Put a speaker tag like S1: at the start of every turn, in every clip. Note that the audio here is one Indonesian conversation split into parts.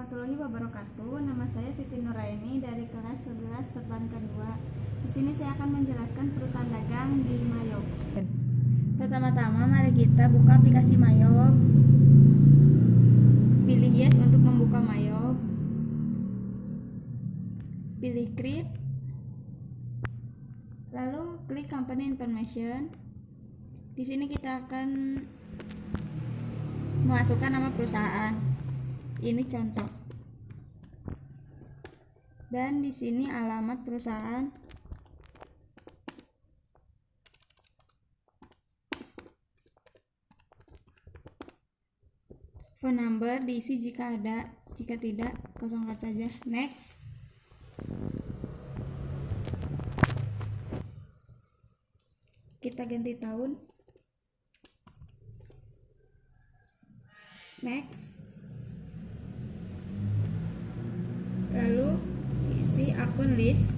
S1: warahmatullahi wabarakatuh. Nama saya Siti Nuraini dari kelas 11 Perbankan 2. Di sini saya akan menjelaskan perusahaan dagang di Mayob. Pertama-tama mari kita buka aplikasi Mayob. Pilih yes untuk membuka Mayob. Pilih create. Lalu klik company information. Di sini kita akan memasukkan nama perusahaan. Ini contoh. Dan di sini alamat perusahaan. Phone number diisi jika ada, jika tidak kosongkan saja. Next. Kita ganti tahun. Next. Lalu isi akun list,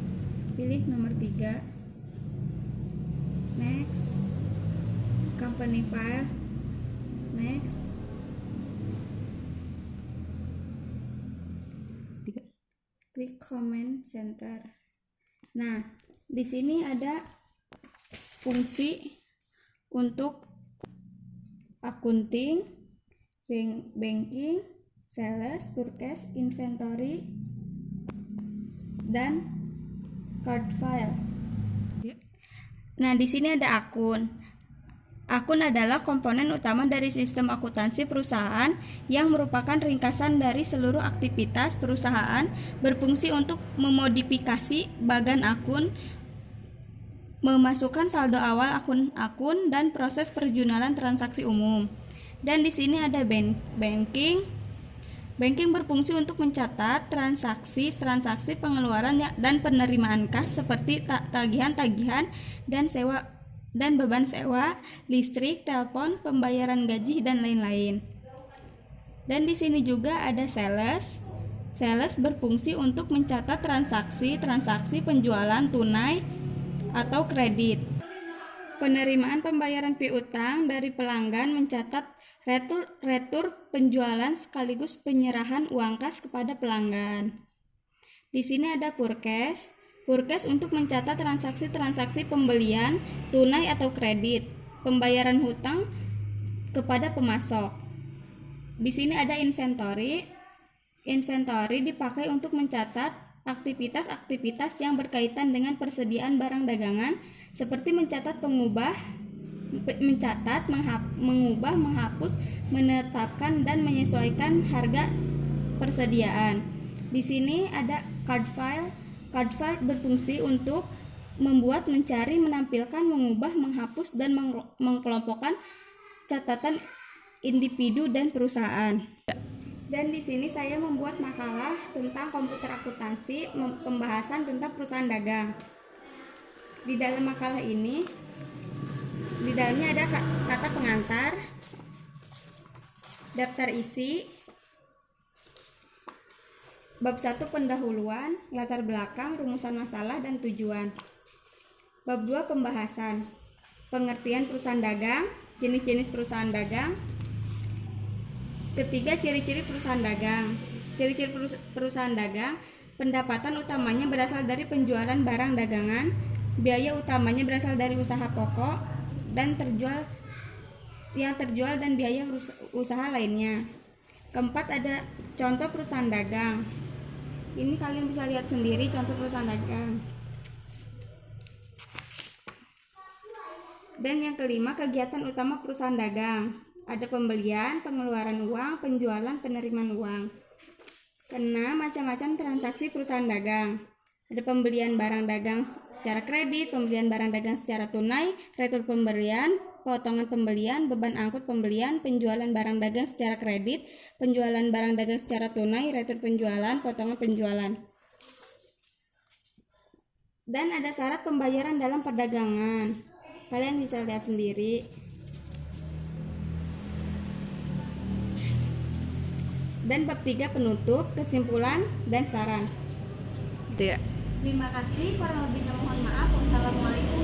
S1: pilih nomor 3. Next. Company file. Next. Klik comment center. Nah, di sini ada fungsi untuk accounting, banking, sales, purchase, inventory, dan card file. Nah, di sini ada akun. Akun adalah komponen utama dari sistem akuntansi perusahaan yang merupakan ringkasan dari seluruh aktivitas perusahaan, berfungsi untuk memodifikasi bagan akun, memasukkan saldo awal akun-akun, dan proses perjunalan transaksi umum. Dan di sini ada banking. Banking berfungsi untuk mencatat transaksi pengeluaran dan penerimaan kas seperti tagihan-tagihan dan sewa dan beban sewa, listrik, telepon, pembayaran gaji, dan lain-lain. Dan di sini juga ada sales. Sales berfungsi untuk mencatat transaksi penjualan tunai atau kredit. Penerimaan pembayaran piutang dari pelanggan mencatat retur penjualan sekaligus penyerahan uang kas kepada pelanggan. Di sini ada purchase. Purchase untuk mencatat transaksi pembelian tunai atau kredit, pembayaran hutang kepada pemasok. Di sini ada inventory. Inventory dipakai untuk mencatat aktivitas-aktivitas yang berkaitan dengan persediaan barang dagangan, seperti mencatat, mengubah, menghapus, menetapkan, dan menyesuaikan harga persediaan. Di sini ada card file. Card file berfungsi untuk membuat, mencari, menampilkan, mengubah, menghapus, dan mengkelompokkan catatan individu dan perusahaan. Dan di sini saya membuat makalah tentang komputer akuntansi, pembahasan tentang perusahaan dagang. Di dalam makalah ini, di dalamnya ada kata pengantar, daftar isi, bab 1 pendahuluan, latar belakang, rumusan masalah, dan tujuan. Bab 2 pembahasan, pengertian perusahaan dagang, jenis-jenis perusahaan dagang. Ketiga, ciri-ciri perusahaan dagang. Ciri-ciri perusahaan dagang, pendapatan utamanya berasal dari penjualan barang dagangan, biaya utamanya berasal dari usaha pokok dan terjual dan biaya usaha lainnya. Keempat, ada contoh perusahaan dagang. Ini kalian bisa lihat sendiri contoh perusahaan dagang. Dan yang kelima, kegiatan utama perusahaan dagang. Ada pembelian, pengeluaran uang, penjualan, penerimaan uang. Keenam, macam-macam transaksi perusahaan dagang. Ada pembelian barang dagang secara kredit, pembelian barang dagang secara tunai, retur pembelian, potongan pembelian, beban angkut pembelian, penjualan barang dagang secara kredit, penjualan barang dagang secara tunai, retur penjualan, potongan penjualan. Dan ada syarat pembayaran dalam perdagangan. Kalian bisa lihat sendiri. Dan bab 3 penutup, kesimpulan, dan saran.
S2: Itu ya.
S1: Terima kasih, kurang lebihnya mohon maaf. Wassalamualaikum.